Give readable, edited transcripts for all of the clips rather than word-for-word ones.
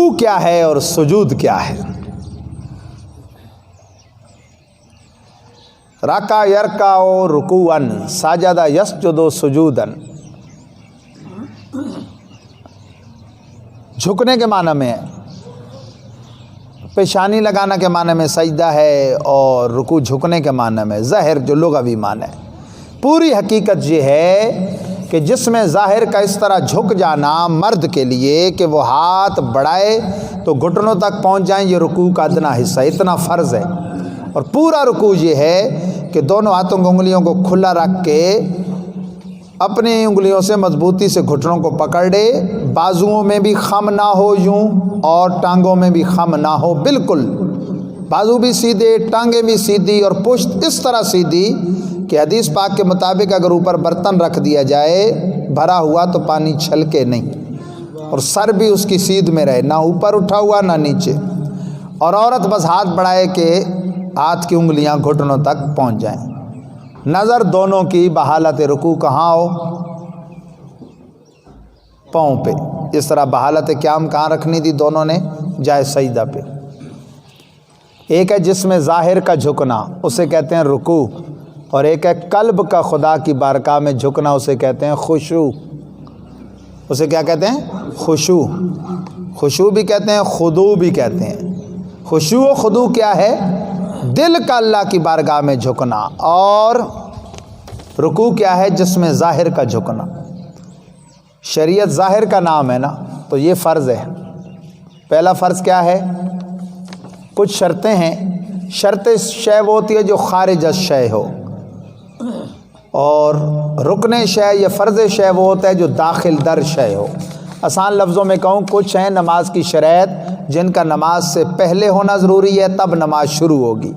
رکوع کیا ہے اور سجود کیا ہے؟ رکع یرکع رکوعا سجد یسجد سجودا، جھکنے کے معنی میں ہے، پیشانی لگانا کے معنی میں سجدہ ہے، اور رکوع جھکنے کے معنی میں، ظاہر جو لغوی معنی ہے۔ پوری حقیقت یہ ہے کہ جس میں ظاہر کا اس طرح جھک جانا مرد کے لیے کہ وہ ہاتھ بڑھائے تو گھٹنوں تک پہنچ جائیں، یہ رکوع کا ادنا حصہ، اتنا فرض ہے۔ اور پورا رکوع یہ ہے کہ دونوں ہاتھوں کی انگلیوں کو کھلا رکھ کے اپنی انگلیوں سے مضبوطی سے گھٹنوں کو پکڑ لے، بازوؤں میں بھی خم نہ ہو یوں اور ٹانگوں میں بھی خم نہ ہو، بالکل بازو بھی سیدھے، ٹانگیں بھی سیدھی، اور پشت اس طرح سیدھی کہ حدیث پاک کے مطابق اگر اوپر برتن رکھ دیا جائے بھرا ہوا تو پانی چھلکے نہیں، اور سر بھی اس کی سیدھ میں رہے، نہ اوپر اٹھا ہوا نہ نیچے۔ اور عورت بس ہاتھ بڑھائے کہ ہاتھ کی انگلیاں گھٹنوں تک پہنچ جائیں، نظر دونوں کی بحالت رکوع کہاں ہو؟ پاؤں پہ۔ اس طرح بحالت قیام کہاں رکھنی تھی دونوں نے؟ جائے سجدہ پہ۔ ایک ہے جس میں ظاہر کا جھکنا، اسے کہتے ہیں رکوع، اور ایک ہے قلب کا خدا کی بارگاہ میں جھکنا، اسے کہتے ہیں خشوع۔ اسے کیا کہتے ہیں؟ خشوع۔ خشوع بھی کہتے ہیں، خضوع بھی کہتے ہیں۔ خشوع و خضوع کیا ہے؟ دل کا اللہ کی بارگاہ میں جھکنا، اور رکوع کیا ہے؟ جس میں ظاہر کا جھکنا۔ شریعت ظاہر کا نام ہے نا، تو یہ فرض ہے۔ پہلا فرض کیا ہے؟ کچھ شرطیں ہیں۔ شرط شے وہ ہوتی ہے جو خارج از شے ہو، اور رکن شے یا فرض شے وہ ہوتا ہے جو داخل در شے ہو۔ آسان لفظوں میں کہوں، کچھ ہیں نماز کی شرائط جن کا نماز سے پہلے ہونا ضروری ہے، تب نماز شروع ہوگی،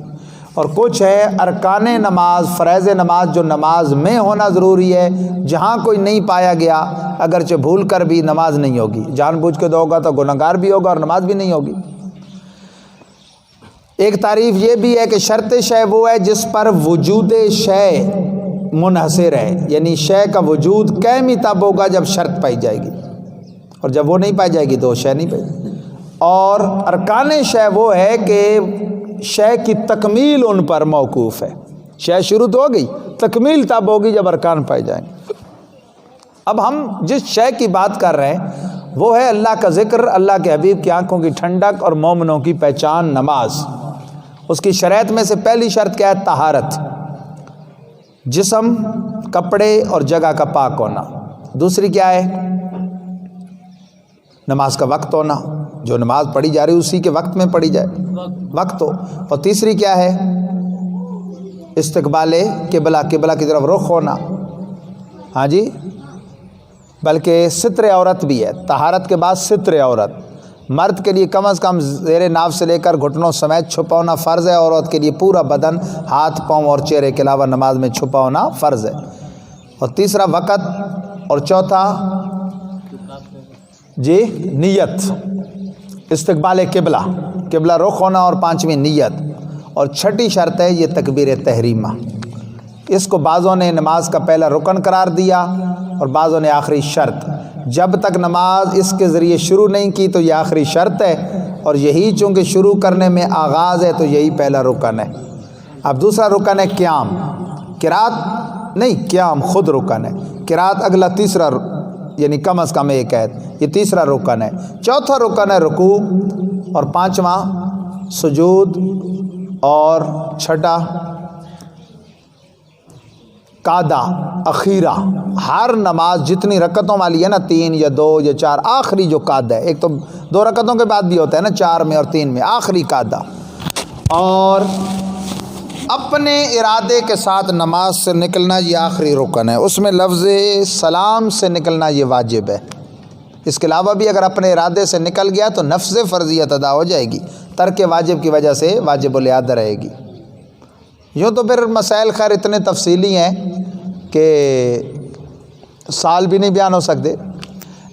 اور کچھ ہے ارکان نماز، فرائض نماز جو نماز میں ہونا ضروری ہے، جہاں کوئی نہیں پایا گیا اگرچہ بھول کر بھی نماز نہیں ہوگی، جان بوجھ کے دو گا تو گنہگار بھی ہوگا اور نماز بھی نہیں ہوگی۔ ایک تعریف یہ بھی ہے کہ شرط شے وہ ہے جس پر وجود شے منحصر ہے، یعنی شے کا وجود قائم ہی تب ہوگا جب شرط پائی جائے گی، اور جب وہ نہیں پائی جائے گی تو وہ شے نہیں پائی۔ اور ارکان شے وہ ہے کہ شے کی تکمیل ان پر موقوف ہے، شے شروع تو ہو گئی، تکمیل تب ہوگی جب ارکان پائے جائیں گے۔ اب ہم جس شے کی بات کر رہے ہیں وہ ہے اللہ کا ذکر، اللہ کے حبیب کی آنکھوں کی ٹھنڈک اور مومنوں کی پہچان نماز۔ اس کی شرائط میں سے پہلی شرط کیا ہے؟ طہارت، جسم، کپڑے اور جگہ کا پاک ہونا۔ دوسری کیا ہے؟ نماز کا وقت ہونا، جو نماز پڑھی جا رہی اسی کے وقت میں پڑھی جائے، وقت ہو۔ اور تیسری کیا ہے؟ استقبال قبلہ، قبلہ کی طرف رخ ہونا۔ ہاں جی، بلکہ ستر عورت بھی ہے، طہارت کے بعد ستر عورت۔ مرد کے لیے کم از کم زیر ناف سے لے کر گھٹنوں سمیت چھپا ہونا فرض ہے، عورت کے لیے پورا بدن، ہاتھ، پاؤں اور چہرے کے علاوہ نماز میں چھپا ہونا فرض ہے۔ اور تیسرا وقت، اور چوتھا جی نیت، استقبال قبلہ، قبلہ رخ ہونا، اور پانچویں نیت، اور چھٹی شرط ہے یہ تکبیر تحریمہ۔ اس کو بعضوں نے نماز کا پہلا رکن قرار دیا اور بعضوں نے آخری شرط۔ جب تک نماز اس کے ذریعے شروع نہیں کی تو یہ آخری شرط ہے، اور یہی چونکہ شروع کرنے میں آغاز ہے تو یہی پہلا رکن ہے۔ اب دوسرا رکن ہے قیام، قرات نہیں، قیام خود رکن ہے، قرات اگلا تیسرا، یعنی کم از کم ایک ہے، یہ تیسرا رکن ہے۔ چوتھا رکن ہے رکوع، اور پانچواں سجود، اور چھٹا قعدہ اخیرہ۔ ہر نماز جتنی رکعتوں والی ہے نا، 3 یا 2 یا 4، آخری جو قعدہ ہے، ایک تو 2 رکعتوں کے بعد بھی ہوتا ہے نا، 4 میں اور 3 میں، آخری قعدہ۔ اور اپنے ارادے کے ساتھ نماز سے نکلنا یہ آخری رکن ہے، اس میں لفظ سلام سے نکلنا یہ واجب ہے۔ اس کے علاوہ بھی اگر اپنے ارادے سے نکل گیا تو نفس فرضیت ادا ہو جائے گی، ترک واجب کی وجہ سے واجب الادا رہے گی۔ یوں تو پھر مسائل خیر اتنے تفصیلی ہیں کہ سال بھی نہیں بیان ہو سکتے،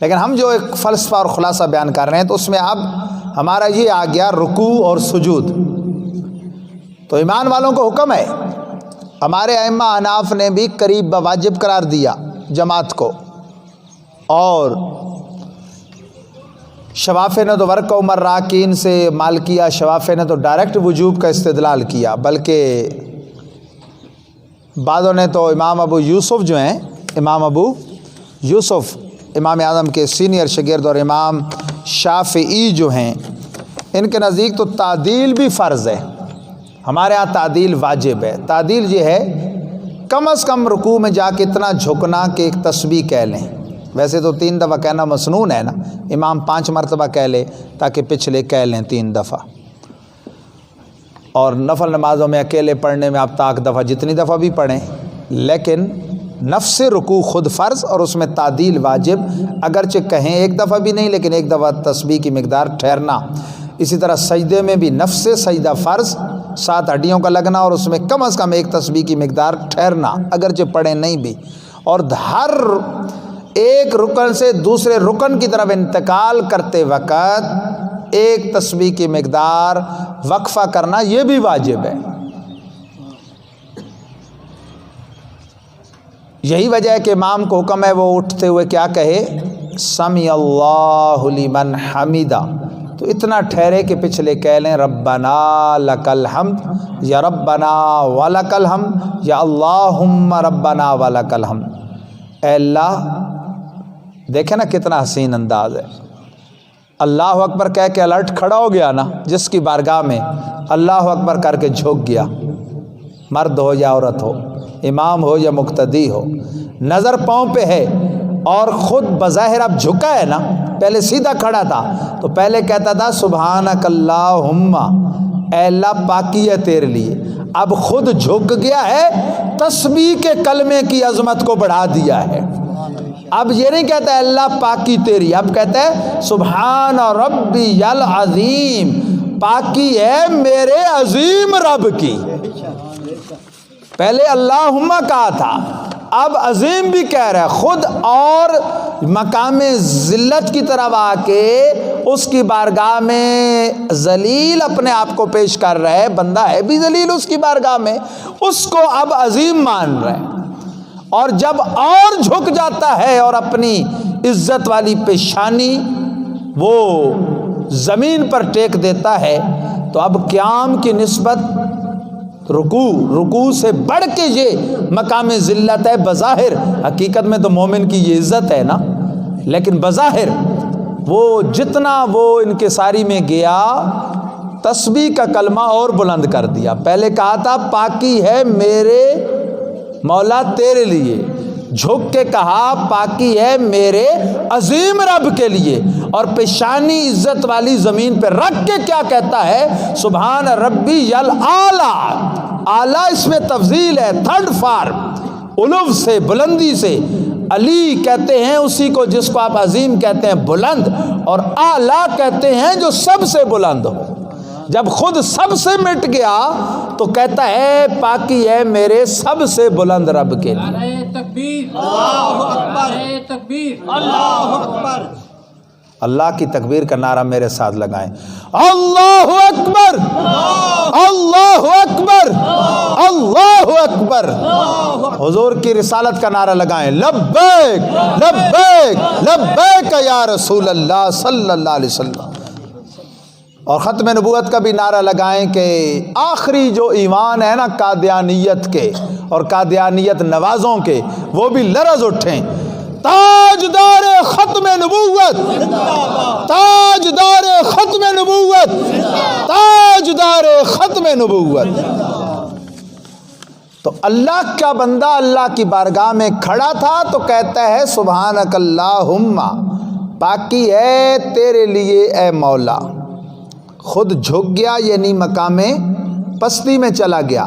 لیکن ہم جو ایک فلسفہ اور خلاصہ بیان کر رہے ہیں تو اس میں اب ہمارا یہ آ گیا رکوع اور سجود۔ تو ایمان والوں کو حکم ہے، ہمارے ائمہ احناف نے بھی قریب بواجب قرار دیا جماعت کو، اور شوافع نے تو ورق و مراکین سے مالکیہ شوافع نے تو ڈائریکٹ وجوب کا استدلال کیا، بلکہ بعضوں نے تو امام ابو یوسف جو ہیں، امام ابو یوسف امام اعظم کے سینئر شاگرد اور امام شافعی جو ہیں، ان کے نزدیک تو تعدیل بھی فرض ہے، ہمارے ہاں تعدیل واجب ہے۔ تعدیل یہ ہے کم از کم رکوع میں جا کے اتنا جھکنا کہ ایک تسبیح کہہ لیں، ویسے تو 3 دفعہ کہنا مسنون ہے نا، امام 5 مرتبہ کہہ لے تاکہ پچھلے کہہ لیں 3 دفعہ، اور نفل نمازوں میں اکیلے پڑھنے میں آپ طاق دفعہ جتنی دفعہ بھی پڑھیں، لیکن نفس رکوع خود فرض اور اس میں تعدیل واجب، اگرچہ کہیں 1 دفعہ بھی نہیں لیکن 1 دفعہ تسبیح کی مقدار ٹھہرنا۔ اسی طرح سجدے میں بھی نفس سجدہ فرض، 7 ہڈیوں کا لگنا اور اس میں کم از کم 1 تسبیح کی مقدار ٹھہرنا، اگرچہ پڑھیں نہیں بھی، اور ہر ایک رکن سے دوسرے رکن کی طرف انتقال کرتے وقت 1 تسبیح کی مقدار وقفہ کرنا، یہ بھی واجب ہے۔ یہی وجہ ہے کہ امام کو حکم ہے وہ اٹھتے ہوئے کیا کہے، سمی اللہ لمن حمیدہ، تو اتنا ٹھہرے کہ پچھلے کہہ لیں ربنا لک الحمد یا ربنا ولک الحمد یا اللہم ربنا ولک الحمد۔ اے اللہ، دیکھیں نا کتنا حسین انداز ہے، اللہ اکبر کہہ کے الرٹ کھڑا ہو گیا نا، جس کی بارگاہ میں اللہ اکبر کر کے جھک گیا، مرد ہو یا عورت ہو، امام ہو یا مقتدی ہو، نظر پاؤں پہ ہے اور خود بظاہر اب جھکا ہے نا، پہلے سیدھا کھڑا تھا تو پہلے کہتا تھا سبحانک اللہم، اے اللہ پاکی ہے تیرے لیے، اب خود جھک گیا ہے، تسبیح کے کلمے کی عظمت کو بڑھا دیا ہے، اب یہ نہیں کہتا ہے اللہ پاکی تیری، اب کہتا ہے سبحان ربی العظیم، پاکی ہے میرے عظیم رب کی۔ پہلے اللہم کہا تھا، اب عظیم بھی کہہ رہا ہے خود، اور مقام ذلت کی طرف آ کے اس کی بارگاہ میں ذلیل اپنے آپ کو پیش کر رہا ہے، بندہ ہے بھی ذلیل اس کی بارگاہ میں، اس کو اب عظیم مان رہا ہے، اور جب اور جھک جاتا ہے اور اپنی عزت والی پیشانی وہ زمین پر ٹیک دیتا ہے، تو اب قیام کی نسبت رکوع سے بڑھ کے یہ مقام ذلت ہے بظاہر، حقیقت میں تو مومن کی یہ عزت ہے نا، لیکن بظاہر وہ جتنا وہ انکساری میں گیا، تسبیح کا کلمہ اور بلند کر دیا۔ پہلے کہا تھا پاکی ہے میرے مولا تیرے لیے، جھک کے کہا پاکی ہے میرے عظیم رب کے لیے، اور پیشانی عزت والی زمین پہ رکھ کے کیا کہتا ہے، سبحان ربی الاعلی۔ اعلیٰ اس میں تفضیل ہے، تھرڈ فارم، علو سے، بلندی سے، علی کہتے ہیں اسی کو جس کو آپ عظیم کہتے ہیں، بلند، اور اعلیٰ کہتے ہیں جو سب سے بلند ہو۔ جب خود سب سے مٹ گیا تو کہتا ہے پاکی ہے میرے سب سے بلند رب کے لیے۔ نعرہ تکبیر، اللہ اکبر، نعرہ تکبیر، اللہ اکبر۔ اللہ کی تکبیر کا نعرہ میرے ساتھ لگائیں، اللہ اکبر، اللہ اکبر، اللہ اکبر۔ حضور کی رسالت کا نعرہ لگائیں، لبیک لبیک لبیک یا رسول اللہ صلی اللہ علیہ وسلم۔ اور ختم نبوت کا بھی نعرہ لگائیں کہ آخری جو ایمان ہے نا قادیانیت کے اور قادیانیت نوازوں کے، وہ بھی لرز اٹھیں، تاجدار ختم نبوت، تاجدار ختم نبوت، تاجدار ختم نبوت۔ تو اللہ کا بندہ اللہ کی بارگاہ میں کھڑا تھا تو کہتا ہے سبحانک اللہم، پاکی ہے تیرے لیے اے مولا، خود جھک گیا یعنی مقام پستی میں چلا گیا،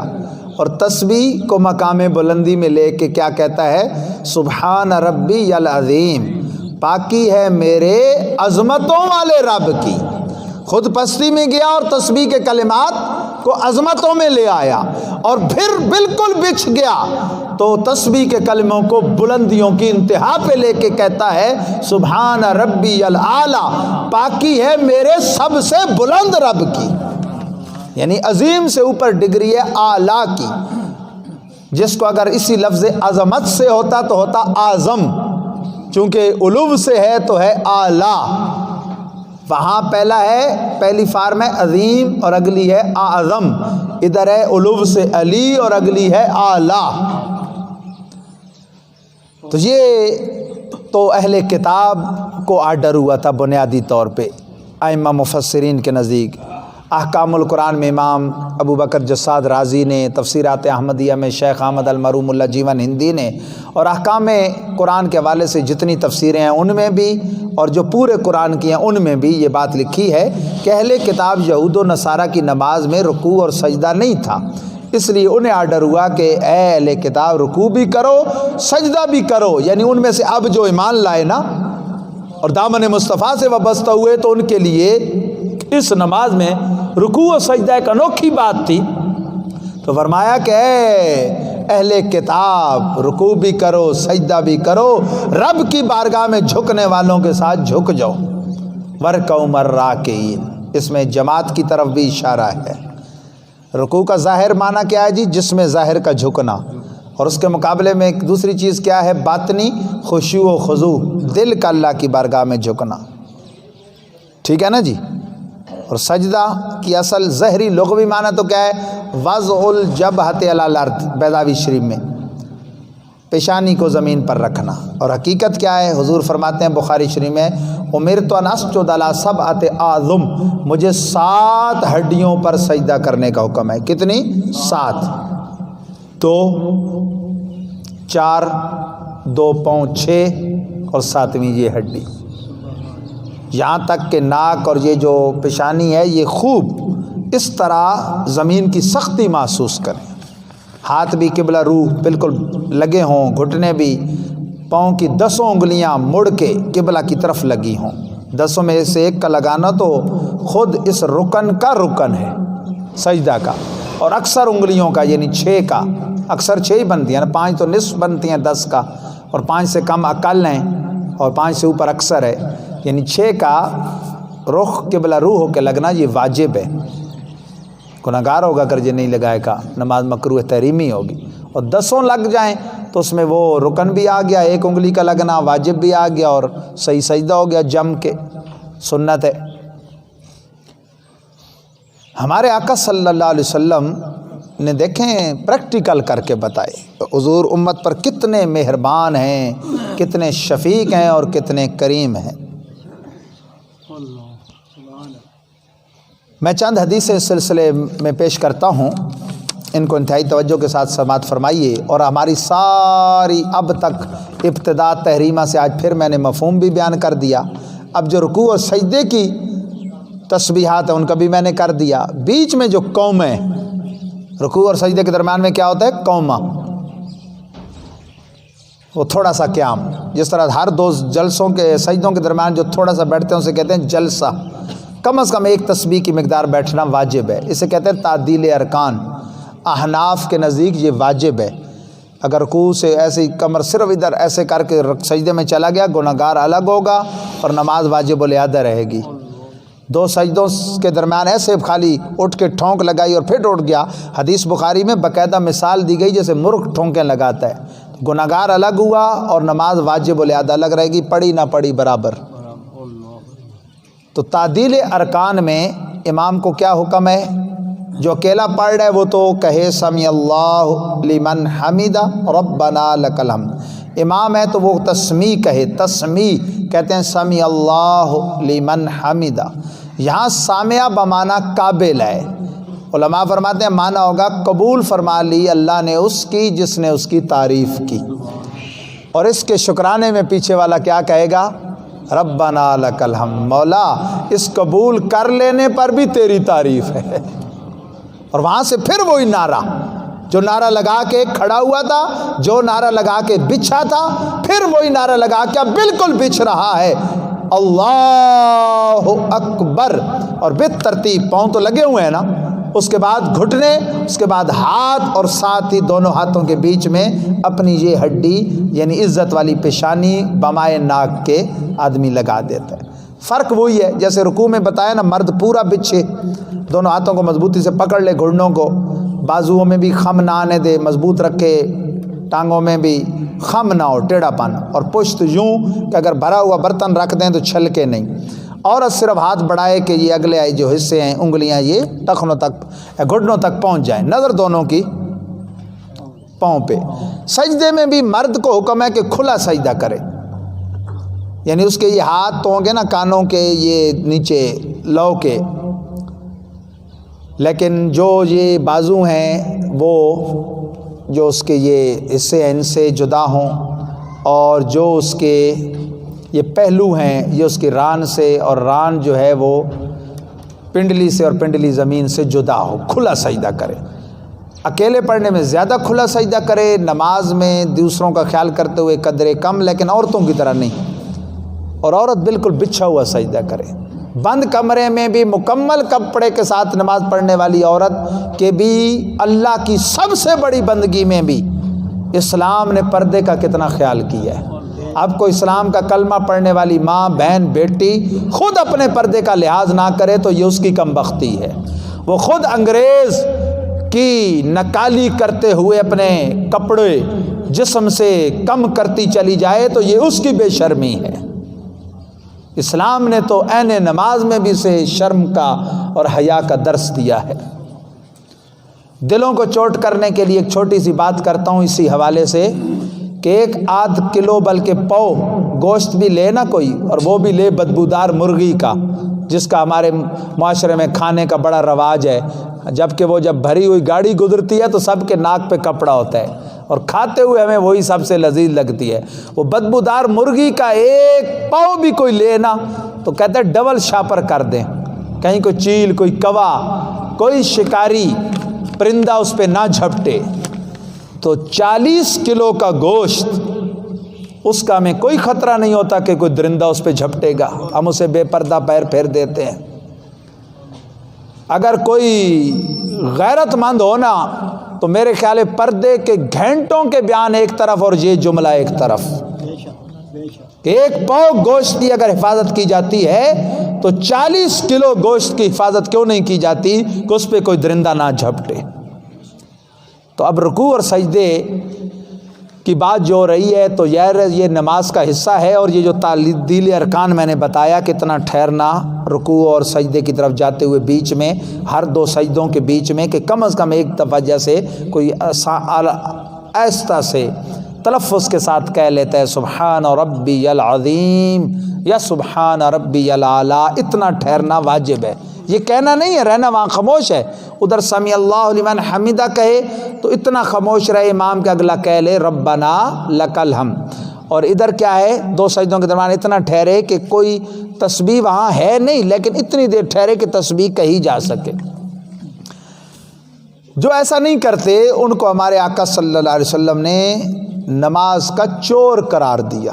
اور تسبیح کو مقام بلندی میں لے کے کیا کہتا ہے، سبحان ربی العظیم، پاکی ہے میرے عظمتوں والے رب کی۔ خود پستی میں گیا اور تسبیح کے کلمات کو عظمتوں میں لے آیا، اور پھر بالکل بچھ گیا تو تسبیح کے کلموں کو بلندیوں کی انتہا پہ لے کے کہتا ہے سبحان ربی الاعلی، پاکی ہے میرے سب سے بلند رب کی، یعنی عظیم سے اوپر ڈگری ہے اعلیٰ کی، جس کو اگر اسی لفظ عظمت سے ہوتا تو ہوتا اعظم، چونکہ علو سے ہے تو ہے اعلیٰ، وہاں پہلا ہے، پہلی فارم ہے عظیم اور اگلی ہے اعظم، ادھر ہے علو سے علی اور اگلی ہے اعلیٰ۔ تو یہ تو اہل کتاب کو آرڈر ہوا تھا بنیادی طور پہ ائمہ مفسرین کے نزدیک۔ احکام القرآن میں امام ابو بکر جساد رازی نے، تفسیرات احمدیہ میں شیخ احمد المروم اللہ جیون ہندی نے، اور احکام قرآن کے حوالے سے جتنی تفسیریں ہیں ان میں بھی، اور جو پورے قرآن کی ہیں ان میں بھی یہ بات لکھی ہے کہ اہل کتاب یہود و نصارہ کی نماز میں رکوع اور سجدہ نہیں تھا، اس لیے انہیں آرڈر ہوا کہ اے اہل کتاب رکوع بھی کرو سجدہ بھی کرو، یعنی ان میں سے اب جو ایمان لائے نا اور دامن مصطفیٰ سے وابستہ ہوئے تو ان کے لیے اس نماز میں رکوع و سجدہ ایک انوکھی بات تھی۔ تو فرمایا کہ اے اہل کتاب رکوع بھی کرو سجدہ بھی کرو، رب کی بارگاہ میں جھکنے والوں کے ساتھ جھک جاؤ، ورکعوا مع الراکعین، اس میں جماعت کی طرف بھی اشارہ ہے۔ رکوع کا ظاہر معنی کیا ہے جی؟ جسم ظاہر کا جھکنا، اور اس کے مقابلے میں ایک دوسری چیز کیا ہے؟ باطنی خشوع و خضوع، دل کا اللہ کی بارگاہ میں جھکنا، ٹھیک ہے نا جی۔ اور سجدہ کی اصل ظاہری لغوی معنی تو کیا ہے؟ وضع الجبہۃ علی الارض، بیضاوی شریف میں پیشانی کو زمین پر رکھنا، اور حقیقت کیا ہے؟ حضور فرماتے ہیں بخاری شریف میں امرت ان اسجد علی سبعۃ اعظم، مجھے 7 ہڈیوں پر سجدہ کرنے کا حکم ہے۔ کتنی؟ 7، 2، 4، 2 پاؤں 6 اور 7ویں یہ ہڈی، یہاں تک کہ ناک اور یہ جو پیشانی ہے یہ خوب اس طرح زمین کی سختی محسوس کریں، ہاتھ بھی قبلہ روح بالکل لگے ہوں، گھٹنے بھی، پاؤں کی 10 انگلیاں مڑ کے قبلہ کی طرف لگی ہوں۔ 10 میں سے ایک کا لگانا تو خود اس رکن کا رکن ہے سجدہ کا، اور اکثر انگلیوں کا یعنی 6 کا، اکثر 6 ہی بنتی ہیں نا، 5 تو نصف بنتی ہیں 10 کا، اور 5 سے کم اقل ہیں اور 5 سے اوپر اکثر ہے، یعنی 6 کا رخ قبلہ روح ہو کے لگنا یہ واجب ہے۔ گناہگار ہوگا اگر یہ نہیں لگائے گا، نماز مکروہ تحریمی ہوگی، اور 10 لگ جائیں تو اس میں وہ رکن بھی آ گیا، 1 انگلی کا لگنا واجب بھی آ گیا، اور صحیح سجدہ ہو گیا جم کے، سنت ہے۔ ہمارے آقا صلی اللہ علیہ وسلم نے دیکھیں پریکٹیکل کر کے بتائے، حضور امت پر کتنے مہربان ہیں، کتنے شفیق ہیں اور کتنے کریم ہیں۔ میں چند حدیثیں اس سلسلے میں پیش کرتا ہوں، ان کو انتہائی توجہ کے ساتھ سماعت فرمائیے، اور ہماری ساری اب تک ابتدا تحریمہ سے آج پھر میں نے مفہوم بھی بیان کر دیا، اب جو رکوع اور سجدے کی تسبیحات ہیں ان کا بھی میں نے کر دیا۔ بیچ میں جو قومیں، رکوع اور سجدے کے درمیان میں کیا ہوتا ہے؟ قومہ، وہ تھوڑا سا قیام، جس طرح ہر 2 جلسوں کے سجدوں کے درمیان جو تھوڑا سا بیٹھتے ہیں اسے کہتے ہیں جلسہ، کم از کم 1 تسبیح کی مقدار بیٹھنا واجب ہے، اسے کہتے ہیں تعدیل ارکان۔ احناف کے نزدیک یہ واجب ہے، اگر رکوع سے ایسے کمر صرف ادھر ایسے کر کے سجدے میں چلا گیا گناہگار الگ ہوگا اور نماز واجب الادا رہے گی۔ 2 سجدوں کے درمیان ایسے خالی اٹھ کے ٹھونک لگائی اور پھر اٹھ گیا، حدیث بخاری میں باقاعدہ مثال دی گئی جیسے مرغ ٹھونکیں لگاتا ہے، گناہگار الگ ہوا اور نماز واجب الادا الگ رہے گی، پڑھی نہ پڑھی برابر۔ تو تعدیل ارکان میں امام کو کیا حکم ہے؟ جو اکیلا پڑھ رہا ہے وہ تو کہے سمی اللہ لمن حمیدہ ربنا لک الحمد، امام ہے تو وہ تسمیع کہے، تسمیع کہتے ہیں سمی اللہ لمن حمیدہ۔ یہاں سامعہ بمعنی قابل ہے، علماء فرماتے ہیں معنی ہوگا قبول فرما لی اللہ نے اس کی جس نے اس کی تعریف کی، اور اس کے شکرانے میں پیچھے والا کیا کہے گا؟ ربنا لک الحمد، مولا اس قبول کر لینے پر بھی تیری تعریف ہے۔ اور وہاں سے پھر وہی نعرہ جو نعرہ لگا کے کھڑا ہوا تھا، جو نعرہ لگا کے بچھا تھا، پھر وہی نعرہ لگا کے بالکل بچھ رہا ہے، اللہ اکبر، اور بالترتیب پاؤں تو لگے ہوئے ہیں نا، اس کے بعد گھٹنے، اس کے بعد ہاتھ، اور ساتھ ہی دونوں ہاتھوں کے بیچ میں اپنی یہ ہڈی یعنی عزت والی پیشانی بمائے ناک کے آدمی لگا دیتا ہے۔ فرق وہی ہے جیسے رکوع میں بتایا نا، مرد پورا بچھے، دونوں ہاتھوں کو مضبوطی سے پکڑ لے، گھٹنوں کو، بازوؤں میں بھی خم نہ آنے دے، مضبوط رکھے، ٹانگوں میں بھی خم نہ ہو، ٹیڑھا پن، اور پشت یوں کہ اگر بھرا ہوا برتن رکھ دیں تو چھلکے نہیں، عورت صرف ہاتھ بڑھائے کہ یہ اگلے جو حصے ہیں انگلیاں یہ ٹخنوں تک گھٹنوں تک پہنچ جائیں، نظر دونوں کی پاؤں پہ۔ سجدے میں بھی مرد کو حکم ہے کہ کھلا سجدہ کرے، یعنی اس کے یہ ہاتھ تو ہوں گے نا کانوں کے یہ نیچے لو کے، لیکن جو یہ بازو ہیں وہ جو اس کے یہ حصے ہیں ان سے جدا ہوں، اور جو اس کے یہ پہلو ہیں یہ اس کی ران سے، اور ران جو ہے وہ پنڈلی سے اور پنڈلی زمین سے جدا ہو، کھلا سجدہ کرے۔ اکیلے پڑھنے میں زیادہ کھلا سجدہ کرے، نماز میں دوسروں کا خیال کرتے ہوئے قدرے کم، لیکن عورتوں کی طرح نہیں، اور عورت بالکل بچھا ہوا سجدہ کرے۔ بند کمرے میں بھی مکمل کپڑے کے ساتھ نماز پڑھنے والی عورت کے بھی اللہ کی سب سے بڑی بندگی میں بھی اسلام نے پردے کا کتنا خیال کیا ہے۔ اب کوئی اسلام کا کلمہ پڑھنے والی ماں، بہن، بیٹی خود اپنے پردے کا لحاظ نہ کرے تو یہ اس کی کم بختی ہے، وہ خود انگریز کی نکالی کرتے ہوئے اپنے کپڑے جسم سے کم کرتی چلی جائے تو یہ اس کی بے شرمی ہے۔ اسلام نے تو عین نماز میں بھی سے شرم کا اور حیا کا درس دیا ہے۔ دلوں کو چوٹ کرنے کے لیے ایک چھوٹی سی بات کرتا ہوں اسی حوالے سے کہ 1 کلو بلکہ پاؤ گوشت بھی لے نا کوئی، اور وہ بھی لے بدبودار مرغی کا، جس کا ہمارے معاشرے میں کھانے کا بڑا رواج ہے، جبکہ وہ جب بھری ہوئی گاڑی گزرتی ہے تو سب کے ناک پہ کپڑا ہوتا ہے اور کھاتے ہوئے ہمیں وہی سب سے لذیذ لگتی ہے۔ وہ بدبودار مرغی کا 1 پاؤ بھی کوئی لے نا تو کہتے ہیں ڈبل شاپر کر دیں، کہیں کوئی چیل، کوئی کوا، کوئی شکاری پرندہ اس پہ نہ جھپٹے۔ تو 40 کلو کا گوشت، اس کا ہمیں کوئی خطرہ نہیں ہوتا کہ کوئی درندہ اس پہ جھپٹے گا، ہم اسے بے پردہ پیر پھیر دیتے ہیں۔ اگر کوئی غیرت مند ہونا تو میرے خیال ہے پردے کے گھنٹوں کے بیان ایک طرف اور یہ جملہ ایک طرف، کہ 1 پاؤ گوشت کی اگر حفاظت کی جاتی ہے تو 40 کلو گوشت کی حفاظت کیوں نہیں کی جاتی کہ اس پہ کوئی درندہ نہ جھپٹے۔ تو اب رکوع اور سجدے کی بات جو ہو رہی ہے تو یہ نماز کا حصہ ہے، اور یہ جو تعدیل ارکان میں نے بتایا کتنا ٹھہرنا رکوع اور سجدے کی طرف جاتے ہوئے بیچ میں، ہر 2 سجدوں کے بیچ میں، کہ کم از کم ایک دفعہ جیسے کوئی آہستہ سے تلفظ کے ساتھ کہہ لیتا ہے سبحان ربی العظیم یا سبحان ربی الاعلیٰ، اتنا ٹھہرنا واجب ہے۔ یہ کہنا نہیں ہے، رہنا وہاں خاموش ہے، ادھر سمیع اللہ لمن حمیدہ کہے تو اتنا خاموش رہے امام کے اگلا کہہ لے ربنا لک الحمد، اور ادھر کیا ہے 2 سجدوں کے درمیان اتنا ٹھہرے کہ کوئی تسبیح وہاں ہے نہیں، لیکن اتنی دیر ٹھہرے کہ تسبیح کہی جا سکے۔ جو ایسا نہیں کرتے ان کو ہمارے آقا صلی اللہ علیہ وسلم نے نماز کا چور قرار دیا۔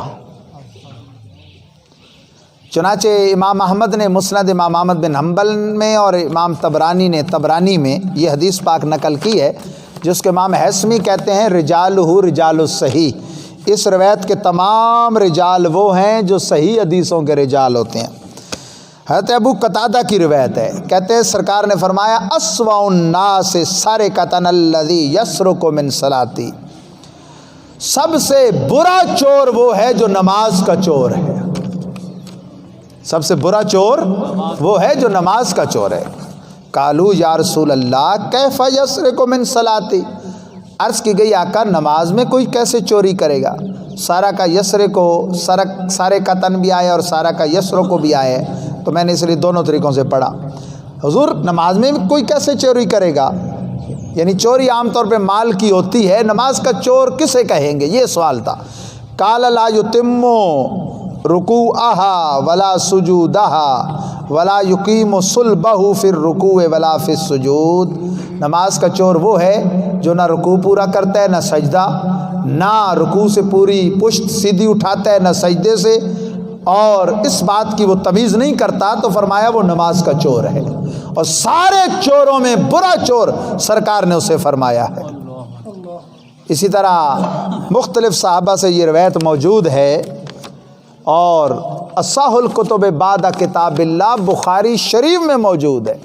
چنانچہ امام احمد نے مسند امام احمد بن حنبل میں اور امام طبرانی نے طبرانی میں یہ حدیث پاک نقل کی ہے، جس کے امام حیثمی کہتے ہیں رجالہ رجال الصحیح، اس روایت کے تمام رجال وہ ہیں جو صحیح حدیثوں کے رجال ہوتے ہیں۔ حضرت ابو قتادہ کی روایت ہے، کہتے ہیں سرکار نے فرمایا اسوأ الناس سرقۃ الذی یسرق من صلاتی، سب سے برا چور وہ ہے جو نماز کا چور ہے، سب سے برا چور وہ ہے جو نماز کا چور ہے۔ قالوا یا رسول اللہ کیف یسرق من صلاتی، عرض کی گئی آقا نماز میں کوئی کیسے چوری کرے گا؟ سارا کا یسرے کو سارے کا تن بھی آیا اور سارا کا یسروں کو بھی آیا ہے، تو میں نے اس لیے دونوں طریقوں سے پڑھا۔ حضور نماز میں کوئی کیسے چوری کرے گا؟ یعنی چوری عام طور پہ مال کی ہوتی ہے، نماز کا چور کسے کہیں گے؟ یہ سوال تھا۔ قال لا یتم رکوعہا ولا سجودہا ولا یقیم صلبہ فی الرکوع ولا فی السجود، نماز کا چور وہ ہے جو نہ رکوع پورا کرتا ہے نہ سجدہ، نہ رکوع سے پوری پشت سیدھی اٹھاتا ہے نہ سجدے سے، اور اس بات کی وہ تمیز نہیں کرتا، تو فرمایا وہ نماز کا چور ہے، اور سارے چوروں میں برا چور سرکار نے اسے فرمایا ہے۔ اسی طرح مختلف صحابہ سے یہ روایت موجود ہے، اور اصح الکتب بعد کتاب اللہ بخاری شریف میں موجود ہے،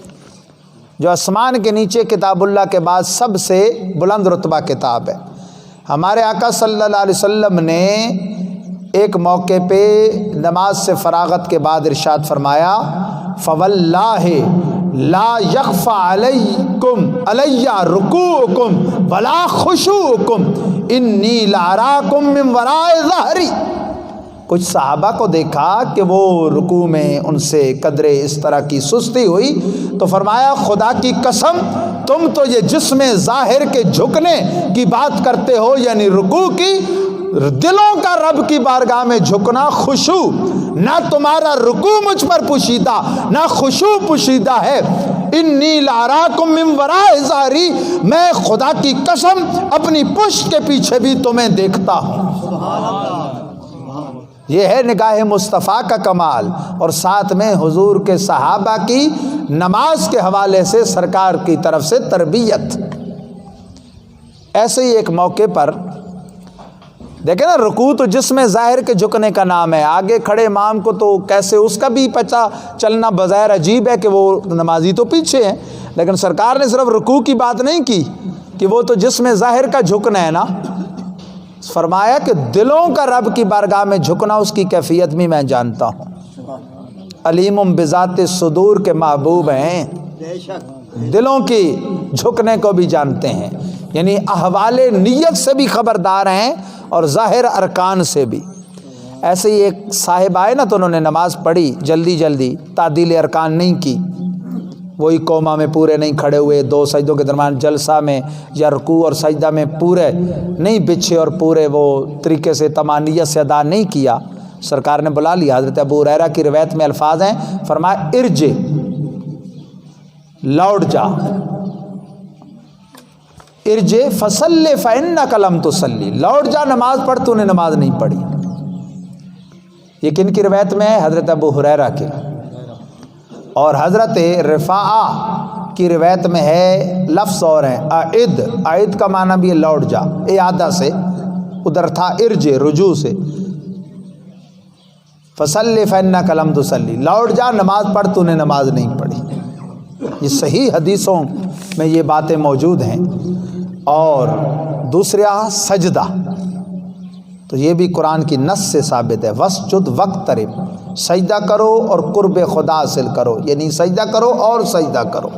جو آسمان کے نیچے کتاب اللہ کے بعد سب سے بلند رتبہ کتاب ہے۔ ہمارے آقا صلی اللہ علیہ وسلم نے ایک موقع پہ نماز سے فراغت کے بعد ارشاد فرمایا فواللہ لا یخفی علی رکوعکم ولا خشوعکم انی لاراکم من وراء ظہری۔ کچھ صحابہ کو دیکھا کہ وہ رکوع میں ان سے قدرے اس طرح کی سستی ہوئی، تو فرمایا خدا کی قسم تم تو یہ جسم ظاہر کے جھکنے کی بات کرتے ہو، یعنی رکوع کی، دلوں کا رب کی بارگاہ میں جھکنا خشوع، نہ تمہارا رکوع مجھ پر پوشیدہ نہ خشوع پوشیدہ ہے۔ انی لاراکم من وراء ظہری، میں خدا کی قسم اپنی پشت کے پیچھے بھی تمہیں دیکھتا ہوں۔ یہ ہے نگاہ مصطفیٰ کا کمال، اور ساتھ میں حضور کے صحابہ کی نماز کے حوالے سے سرکار کی طرف سے تربیت۔ ایسے ہی ایک موقع پر دیکھیں نا، رکوع تو جسم ظاہر کے جھکنے کا نام ہے، آگے کھڑے امام کو تو کیسے اس کا بھی پتہ چلنا بظاہر عجیب ہے کہ وہ نمازی تو پیچھے ہیں، لیکن سرکار نے صرف رکوع کی بات نہیں کی کہ وہ تو جسم ظاہر کا جھکنا ہے نا، فرمایا کہ دلوں کا رب کی بارگاہ میں جھکنا اس کی کیفیت بھی میں جانتا ہوں۔ علیم بذات صدور کے محبوب ہیں، دلوں کی جھکنے کو بھی جانتے ہیں، یعنی احوال نیت سے بھی خبردار ہیں اور ظاہر ارکان سے بھی۔ ایسے ہی ایک صاحب آئے نا، تو انہوں نے نماز پڑھی جلدی تعدیل ارکان نہیں کی، وہی قوما میں پورے نہیں کھڑے ہوئے، دو سجدوں کے درمیان جلسہ میں یا رکوع اور سجدہ میں پورے نہیں بچھے اور پورے وہ طریقے سے تمانیت سے ادا نہیں کیا۔ سرکار نے بلا لیا، حضرت ابو ہریرہ کی روایت میں الفاظ ہیں، فرمایا ارجع، لوٹ جا، ارجع فصلی فانک لم تصلی، لوٹ جا نماز پڑھ، تو نے نماز نہیں پڑھی۔ یہ کن کی روایت میں ہے؟ حضرت ابو ہریرہ کی۔ اور حضرت رفاعہ کی روایت میں ہے، لفظ اور ہیں، اعد کا معنی بھی ہے لوٹ جا، اعادہ سے، ادھر تھا ارجع رجوع سے، فصلی فانک لم تصلی، لوٹ جا نماز پڑھ، تو نے نماز نہیں پڑھی۔ یہ صحیح حدیثوں میں یہ باتیں موجود ہیں۔ اور دوسرا سجدہ، تو یہ بھی قرآن کی نص سے ثابت ہے، وسجد وقترب، سجدہ کرو اور قرب خدا حاصل کرو، یعنی سجدہ کرو اور سجدہ کرو۔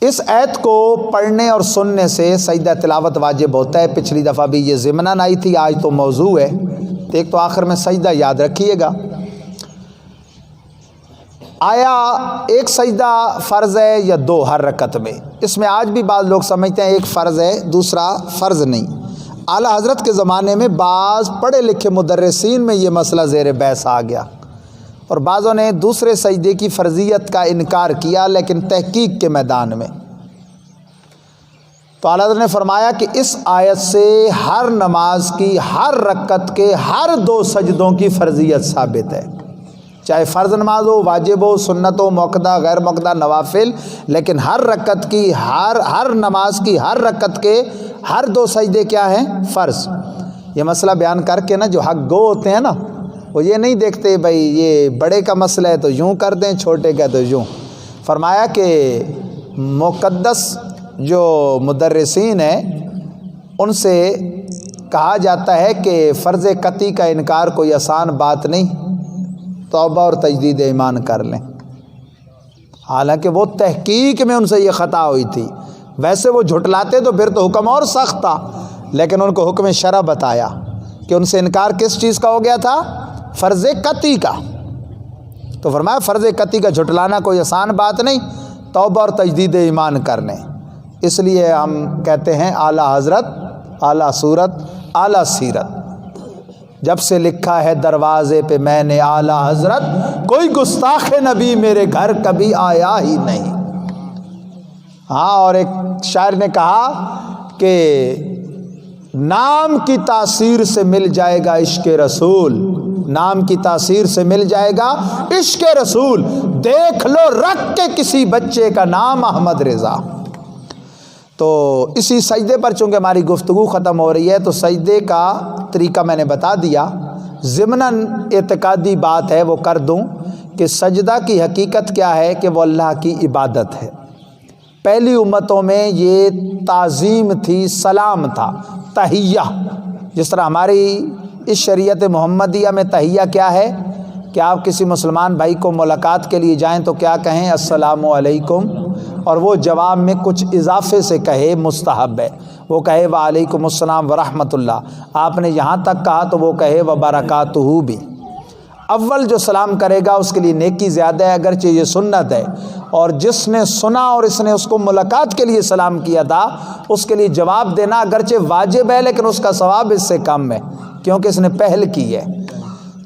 اس آیت کو پڑھنے اور سننے سے سجدہ تلاوت واجب ہوتا ہے۔ پچھلی دفعہ بھی یہ ضمناً آئی تھی، آج تو موضوع ہے، تو ایک تو آخر میں سجدہ یاد رکھیے گا۔ آیا ایک سجدہ فرض ہے یا دو ہر رکعت میں؟ اس میں آج بھی بعض لوگ سمجھتے ہیں ایک فرض ہے دوسرا فرض نہیں۔ اعلیٰ حضرت کے زمانے میں بعض پڑھے لکھے مدرسین میں یہ مسئلہ زیر بحث آ گیا، اور بعضوں نے دوسرے سجدے کی فرضیت کا انکار کیا، لیکن تحقیق کے میدان میں تو اعلیٰ حضرت نے فرمایا کہ اس آیت سے ہر نماز کی ہر رکعت کے ہر دو سجدوں کی فرضیت ثابت ہے، چاہے فرض نماز ہو، واجب ہو، سنت ہو، موقدہ غیر موقدہ نوافل، لیکن ہر رکعت کی ہر نماز کی ہر رکعت کے ہر دو سجدے کیا ہیں؟ فرض۔ یہ مسئلہ بیان کر کے نا جو حق گو ہوتے ہیں نا، وہ یہ نہیں دیکھتے بھائی یہ بڑے کا مسئلہ ہے تو یوں کر دیں، چھوٹے کا تو یوں۔ فرمایا کہ مقدس جو مدرسین ہیں ان سے کہا جاتا ہے کہ فرض قطعی کا انکار کوئی آسان بات نہیں، توبہ اور تجدید ایمان کر لیں۔ حالانکہ وہ تحقیق میں ان سے یہ خطا ہوئی تھی، ویسے وہ جھٹلاتے تو پھر تو حکم اور سخت تھا، لیکن ان کو حکم شرع بتایا کہ ان سے انکار کس چیز کا ہو گیا تھا؟ فرض قطعی کا۔ تو فرمایا فرض قطعی کا جھٹلانا کوئی آسان بات نہیں، توبہ اور تجدید ایمان کر لیں۔ اس لیے ہم کہتے ہیں اعلیٰ حضرت، اعلیٰ صورت، اعلیٰ سیرت، جب سے لکھا ہے دروازے پہ میں نے اعلیٰ حضرت، کوئی گستاخ نبی میرے گھر کبھی آیا ہی نہیں۔ ہاں، اور ایک شاعر نے کہا کہ نام کی تاثیر سے مل جائے گا عشق رسول، نام کی تاثیر سے مل جائے گا عشق رسول، دیکھ لو رکھ کے کسی بچے کا نام احمد رضا۔ تو اسی سجدے پر چونکہ ہماری گفتگو ختم ہو رہی ہے، تو سجدے کا طریقہ میں نے بتا دیا، ضمناً اعتقادی بات ہے وہ کر دوں کہ سجدہ کی حقیقت کیا ہے کہ وہ اللہ کی عبادت ہے۔ پہلی امتوں میں یہ تعظیم تھی، سلام تھا، تحیہ، جس طرح ہماری اس شریعت محمدیہ میں تحیہ کیا ہے کہ آپ کسی مسلمان بھائی کو ملاقات کے لیے جائیں تو کیا کہیں؟ السلام علیکم، اور وہ جواب میں کچھ اضافے سے کہے، مستحب ہے وہ کہے وعلیکم السلام ورحمۃ اللہ۔ آپ نے یہاں تک کہا تو وہ کہے وبرکاتہ بھی۔ اول جو سلام کرے گا اس کے لیے نیکی زیادہ ہے، اگرچہ یہ سنت ہے، اور جس نے سنا اور اس نے اس کو ملاقات کے لیے سلام کیا تھا اس کے لیے جواب دینا اگرچہ واجب ہے لیکن اس کا ثواب اس سے کم ہے کیونکہ اس نے پہل کی ہے۔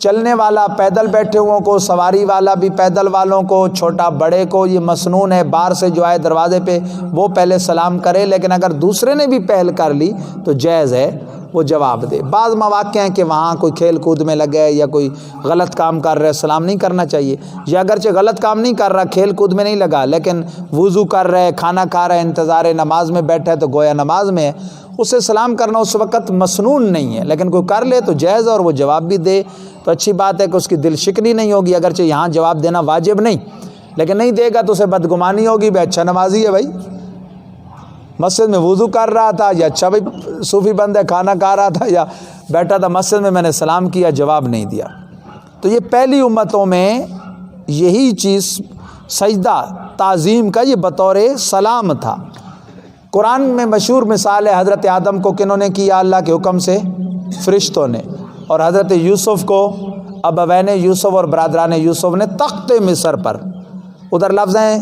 چلنے والا پیدل بیٹھے ہوئوں کو، سواری والا بھی پیدل والوں کو، چھوٹا بڑے کو، یہ مسنون ہے باہر سے جو آئے دروازے پہ وہ پہلے سلام کرے، لیکن اگر دوسرے نے بھی پہل کر لی تو جائز ہے وہ جواب دے۔ بعض مواقع ہیں کہ وہاں کوئی کھیل کود میں لگے یا کوئی غلط کام کر رہا ہے، سلام نہیں کرنا چاہیے، یا اگرچہ غلط کام نہیں کر رہا، کھیل کود میں نہیں لگا لیکن وضو کر رہا ہے، کھانا کھا رہا ہے، انتظار نماز میں بیٹھا ہے تو گویا نماز میں ہے، اسے سلام کرنا اس وقت مسنون نہیں ہے، لیکن کوئی کر لے تو جائز اور وہ جواب بھی دے تو اچھی بات ہے کہ اس کی دل شکنی نہیں ہوگی، اگرچہ یہاں جواب دینا واجب نہیں، لیکن نہیں دے گا تو اسے بدگمانی ہوگی، بھائی اچھا نمازی ہے، بھائی مسجد میں وضو کر رہا تھا، یا اچھا بھائی صوفی بند ہے، کھانا کھا رہا تھا یا بیٹھا تھا مسجد میں نے سلام کیا، جواب نہیں دیا۔ تو یہ پہلی امتوں میں یہی چیز سجدہ تعظیم کا یہ بطور سلام تھا۔ قرآن میں مشہور مثال ہے، حضرت آدم کو کنہوں نے کیا؟ اللہ کے حکم سے فرشتوں نے، اور حضرت یوسف کو ابوین یوسف اور برادران یوسف نے تخت مصر پر، ادھر لفظ ہیں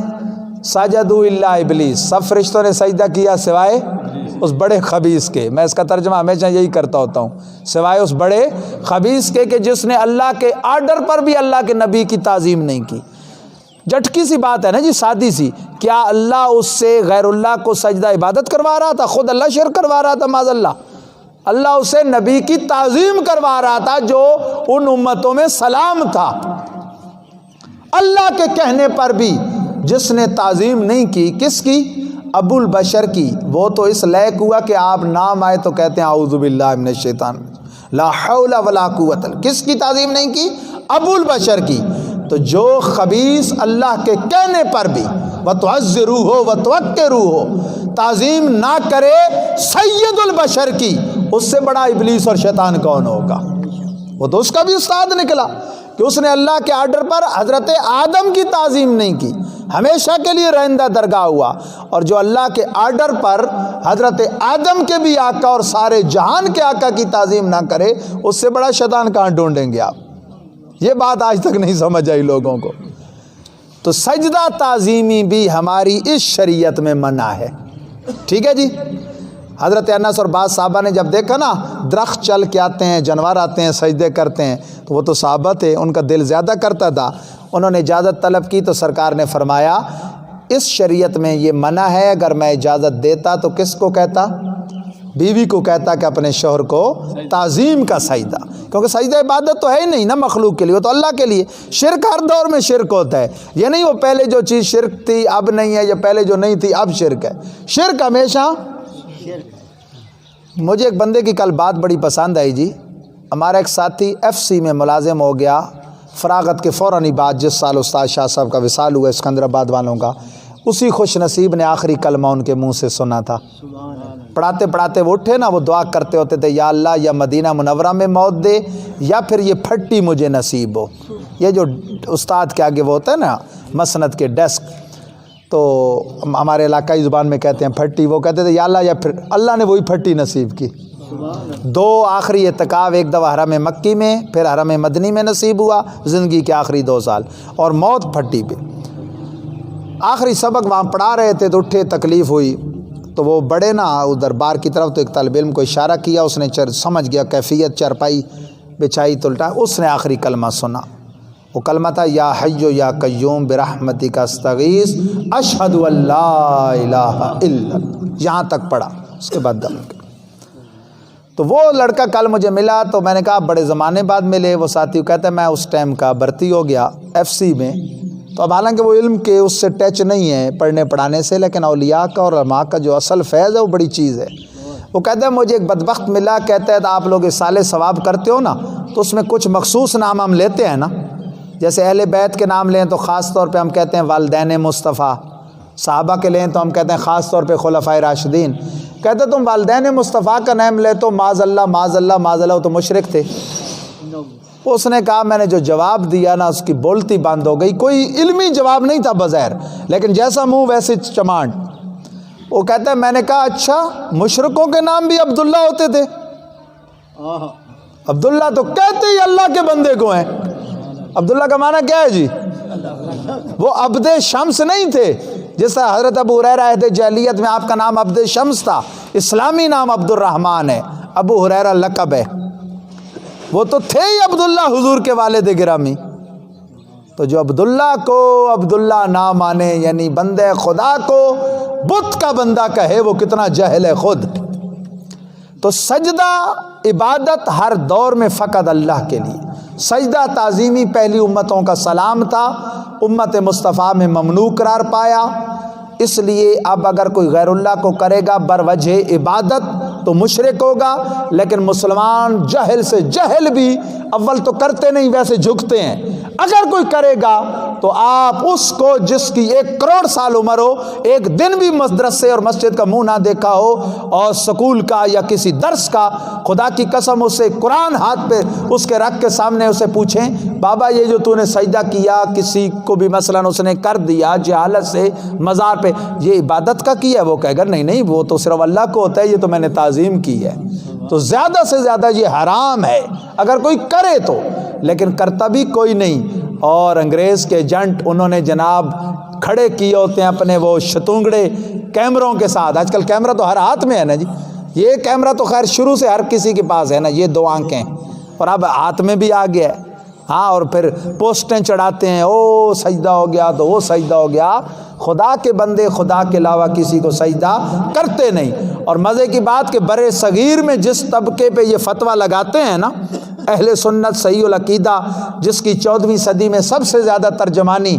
سجدوا الا ابلیس، سب فرشتوں نے سجدہ کیا سوائے اس بڑے خبیث کے۔ میں اس کا ترجمہ ہمیشہ یہی کرتا ہوتا ہوں، سوائے اس بڑے خبیث کے کہ جس نے اللہ کے آرڈر پر بھی اللہ کے نبی کی تعظیم نہیں کی۔ جھٹکی سی بات ہے نا جی، سادی سی، کیا اللہ اس سے غیر اللہ کو سجدہ عبادت کروا رہا تھا؟ خود اللہ شرک کروا رہا تھا معاذ اللہ، اللہ اسے نبی کی تعظیم کروا رہا تھا جو ان امتوں میں سلام تھا۔ اللہ کے کہنے پر بھی جس نے تعظیم نہیں کی، کس کی؟ ابو البشر کی، وہ تو اس لائق ہوا کہ آپ نام آئے تو کہتے ہیں اعوذ باللہ من الشیطان لا حول ولا قوت۔ کس کی تعظیم نہیں کی؟ ابو البشر کی۔ تو جو خبیث اللہ کے کہنے پر بھی وَتُعَزِّرُوهُ وَتُوَقِّرُوهُ تعظیم نہ کرے سید البشر کی، اس سے بڑا ابلیس اور شیطان کون ہوگا؟ وہ تو اس کا بھی استاد نکلا کہ اس نے اللہ کے آرڈر پر حضرت آدم کی تعظیم نہیں کی، ہمیشہ کے لیے رہندہ درگاہ ہوا، اور جو اللہ کے آرڈر پر حضرت آدم کے بھی آقا اور سارے جہان کے آقا کی تعظیم نہ کرے، اس سے بڑا شیطان کہاں ڈھونڈیں گے آپ؟ یہ بات آج تک نہیں سمجھ آئی لوگوں کو۔ تو سجدہ تعظیمی بھی ہماری اس شریعت میں منع ہے، ٹھیک ہے جی۔ حضرت انس اور بعض صحابہ نے جب دیکھا نا درخت چل کے آتے ہیں، جانور آتے ہیں، سجدے کرتے ہیں، تو وہ تو صحابہ تھے، ان کا دل زیادہ کرتا تھا، انہوں نے اجازت طلب کی تو سرکار نے فرمایا اس شریعت میں یہ منع ہے، اگر میں اجازت دیتا تو کس کو کہتا؟ بیوی کو کہتا کہ اپنے شوہر کو تعظیم کا سجدہ، کیونکہ سجدہ عبادت تو ہے ہی نہیں نا مخلوق کے لیے، وہ تو اللہ کے لیے۔ شرک ہر دور میں شرک ہوتا ہے، یہ نہیں وہ پہلے جو چیز شرک تھی اب نہیں ہے، یا پہلے جو نہیں تھی اب شرک ہے، شرک ہمیشہ۔ مجھے ایک بندے کی کل بات بڑی پسند آئی جی، ہمارا ایک ساتھی FC میں ملازم ہو گیا، فراغت کے فوراً ہی بعد، جس سال استاد شاہ صاحب کا وصال ہوا سکندرآباد والوں کا، اسی خوش نصیب نے آخری کلمہ ان کے منہ سے سنا تھا۔ پڑھاتے پڑھاتے وہ اٹھے نا، وہ دعا کرتے ہوتے تھے یا اللہ یا مدینہ منورہ میں موت دے یا پھر یہ پھٹی مجھے نصیب ہو۔ یہ جو استاد کے آگے وہ ہوتا ہے نا مسند کے ڈیسک، تو ہمارے علاقائی زبان میں کہتے ہیں پھٹی، وہ کہتے تھے یا اللہ یا پھر اللہ نے وہی پھٹی نصیب کی۔ دو آخری اعتکاف، ایک دفعہ حرم مکی میں پھر حرم مدنی میں نصیب ہوا زندگی کے آخری 2 سال، اور موت پھٹی پہ۔ آخری سبق وہاں پڑھا رہے تھے تو اٹھے، تکلیف ہوئی تو وہ بڑے نا ادھر بار کی طرف، تو ایک طالب علم کو اشارہ کیا، اس نے سمجھ گیا کیفیت، چرپائی بچھائی تو الٹا، اس نے آخری کلمہ سنا، وہ کلمہ تھا یا حی یا قیوم برحمتک استغیث اشہد ان لا الہ الا اللہ، یہاں تک پڑھا، اس کے بعد دم گیا۔ تو وہ لڑکا کل مجھے ملا تو میں نے کہا بڑے زمانے بعد ملے، وہ ساتھی کہتا ہے میں اس ٹائم کا بھرتی ہو گیا FC میں، تو اب حالانکہ وہ علم کے اس سے ٹچ نہیں ہے پڑھنے پڑھانے سے، لیکن اولیاء کا اور علماء کا جو اصل فیض ہے وہ بڑی چیز ہے۔ وہ کہتا ہے مجھے ایک بدبخت ملا، کہتا ہے آپ لوگ اصالہ ثواب کرتے ہو نا، تو اس میں کچھ مخصوص نام ہم لیتے ہیں نا، جیسے اہل بیت کے نام لیں تو خاص طور پہ ہم کہتے ہیں والدین مصطفیٰ، صحابہ کے لیں تو ہم کہتے ہیں خاص طور پہ خلفائے راشدین، کہتے تم والدین مصطفیٰ کا نام لے تو معاذ اللہ معاذ اللہ معاذ اللہ، وہ تو مشرک تھے۔ اس نے کہا میں نے جو جواب دیا نا اس کی بولتی بند ہو گئی، کوئی علمی جواب نہیں تھا بظاہر، لیکن جیسا منہ ویسے چمانڈ۔ وہ کہتا ہے میں نے کہا اچھا مشرکوں کے نام بھی عبداللہ ہوتے تھے؟ عبداللہ تو کہتے ہی اللہ کے بندے کو ہیں۔ عبداللہ کا معنی کیا ہے جی؟ وہ عبد شمس نہیں تھے، جس طرح حضرت ابو ہریرہ عہد جاہلیت میں آپ کا نام عبد شمس تھا، اسلامی نام عبد الرحمن ہے، ابو ہریرہ لقب ہے، وہ تو تھے ہی عبداللہ حضور کے والد گرامی۔ تو جو عبداللہ کو عبداللہ نہ مانے، یعنی بندے خدا کو بت کا بندہ کہے، وہ کتنا جاہل ہے خود۔ تو سجدہ عبادت ہر دور میں فقط اللہ کے لیے، سجدہ تعظیمی پہلی امتوں کا سلام تھا، امت مصطفیٰ میں ممنوع قرار پایا، اس لیے اب اگر کوئی غیر اللہ کو کرے گا بروجہ عبادت تو مشرک ہوگا، لیکن مسلمان جہل سے جہل بھی اول تو کرتے نہیں، ویسے جھکتے ہیں، اگر کوئی کرے گا تو آپ اس کو جس کی 1 کروڑ سال عمر ہو، ایک دن بھی مدرسے اور مسجد کا منہ نہ دیکھا ہو اور سکول کا یا کسی درس کا، خدا کی قسم اسے قرآن ہاتھ پہ اس کے رکھ کے سامنے اسے پوچھیں بابا یہ جو تو نے سجدہ کیا کسی کو بھی مثلا اس نے کر دیا جہالت سے مزار پہ، یہ عبادت کا کیا ہے؟ وہ کہے گا نہیں نہیں وہ تو صرف اللہ کو ہوتا ہے، یہ تو میں نے تعظیم کی ہے۔ تو زیادہ سے زیادہ یہ حرام ہے اگر کوئی کرے تو، لیکن کرتا بھی کوئی نہیں۔ اور انگریز کے ایجنٹ انہوں نے جناب کھڑے کیے ہوتے ہیں اپنے وہ شتونگڑے کیمروں کے ساتھ، آج کل کیمرہ تو ہر ہاتھ میں ہے نا جی، یہ کیمرہ تو خیر شروع سے ہر کسی کے پاس ہے نا، یہ 2 آنکھیں اور اب ہاتھ میں بھی آ گیا ہے، ہاں، اور پھر پوسٹیں چڑھاتے ہیں، او سجدہ ہو گیا تو وہ سجدہ ہو گیا۔ خدا کے بندے خدا کے علاوہ کسی کو سجدہ کرتے نہیں۔ اور مزے کی بات کہ برِ صغیر میں جس طبقے پہ یہ فتویٰ لگاتے ہیں نا، اہل سنت صحیح العقیدہ، جس کی 14ویں صدی میں سب سے زیادہ ترجمانی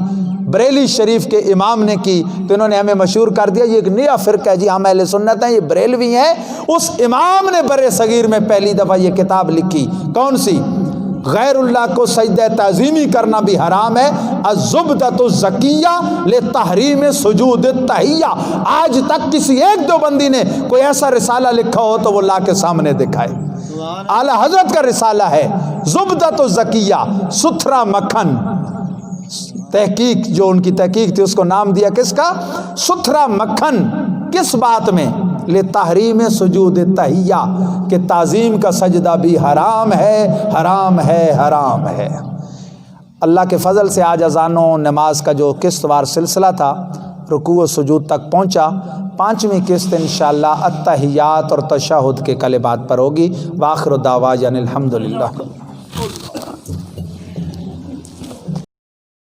بریلی شریف کے امام نے کی، تو انہوں نے ہمیں مشہور کر دیا یہ ایک نیا فرقہ ہے جی، ہم اہل سنت ہیں، یہ بریلوی ہیں۔ اس امام نے برِ صغیر میں پہلی دفعہ یہ کتاب لکھی، کون سی؟ غیر اللہ کو سجدہ تعظیمی کرنا بھی حرام ہے، الزبدۃ الزکیہ لتحریم سجود التحیہ۔ آج تک کسی ایک دیوبندی نے کوئی ایسا رسالہ لکھا ہو تو وہ لا کے سامنے دکھائے، اعلی حضرت کا رسالہ ہے زبدۃ الزکیہ، ستھرا مکھن۔ تحقیق جو ان کی تحقیق تھی اس کو نام دیا کس کا؟ ستھرا مکھن۔ کس بات میں؟ لتحریم سجود تحیہ، کہ تعظیم کا سجدہ بھی حرام ہے، حرام ہے، حرام ہے۔ اللہ کے فضل سے آج اذان و نماز کا جو قسط وار سلسلہ تھا رکوع و سجود تک پہنچا۔ 5ویں قسط انشاءاللہ التحیات اور تشہد کے کلمات پر ہوگی۔ وآخر دعوانا الحمدللہ۔